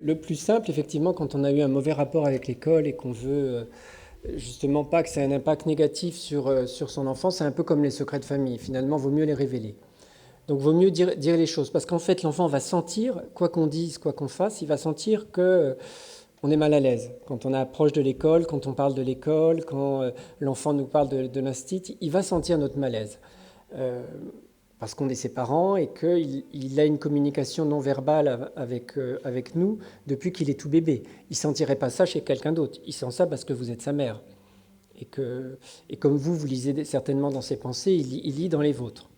Le plus simple, effectivement, quand on a eu un mauvais rapport avec l'école et qu'on veut justement pas que ça ait un impact négatif sur son enfant, c'est un peu comme les secrets de famille. Finalement, vaut mieux les révéler. Donc, vaut mieux dire les choses. Parce qu'en fait, l'enfant va sentir, quoi qu'on dise, quoi qu'on fasse, il va sentir que on est mal à l'aise. Quand on approche de l'école, quand on parle de l'école, quand l'enfant nous parle de l'instit, il va sentir notre malaise. Euh, Parce qu'on est ses parents et qu'il a une communication non verbale avec nous depuis qu'il est tout bébé. Il ne sentirait pas ça chez quelqu'un d'autre. Il sent ça parce que vous êtes sa mère. Et comme vous lisez certainement dans ses pensées, il lit dans les vôtres.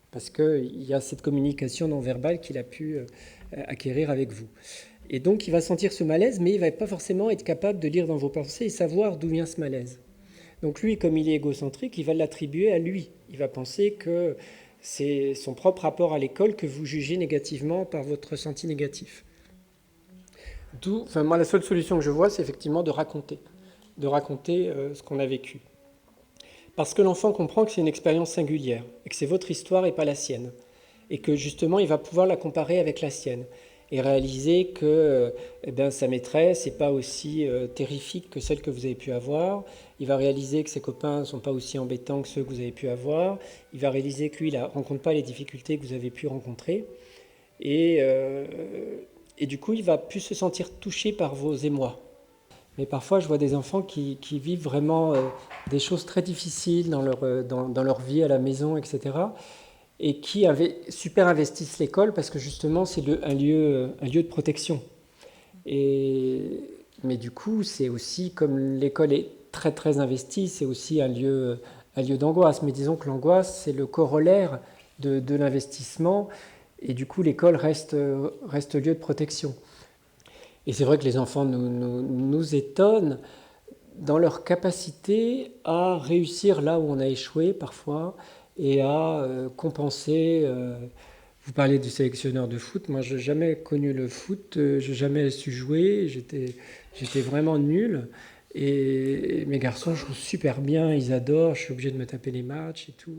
Parce qu'il y a cette communication non verbale qu'il a pu acquérir avec vous. Et donc il va sentir ce malaise, mais il ne va pas forcément être capable de lire dans vos pensées et savoir d'où vient ce malaise. Donc lui, comme il est égocentrique, il va l'attribuer à lui. Il va penser que c'est son propre rapport à l'école que vous jugez négativement par votre ressenti négatif. Moi, la seule solution que je vois, c'est effectivement de raconter ce qu'on a vécu. Parce que l'enfant comprend que c'est une expérience singulière, et que c'est votre histoire et pas la sienne. Et que justement, il va pouvoir la comparer avec la sienne. Et réaliser que sa maîtresse n'est pas aussi terrifique que celle que vous avez pu avoir. Il va réaliser que ses copains ne sont pas aussi embêtants que ceux que vous avez pu avoir. Il va réaliser que lui, il ne rencontre pas les difficultés que vous avez pu rencontrer. Et, euh, et du coup, il va plus se sentir touché par vos émois. Mais parfois, je vois des enfants qui vivent vraiment des choses très difficiles dans leur vie à la maison, etc. Et qui super investissent l'école parce que justement, c'est un lieu de protection. Et, mais du coup, c'est aussi, comme l'école est très très investie, c'est aussi un lieu d'angoisse. Mais disons que l'angoisse, c'est le corollaire de l'investissement. Et du coup, l'école reste lieu de protection. Et c'est vrai que les enfants nous étonnent dans leur capacité à réussir là où on a échoué parfois et à compenser. Vous parlez du sélectionneur de foot, moi je n'ai jamais connu le foot, je n'ai jamais su jouer, j'étais vraiment nul. Et mes garçons jouent super bien, ils adorent, je suis obligé de me taper les matchs et tout.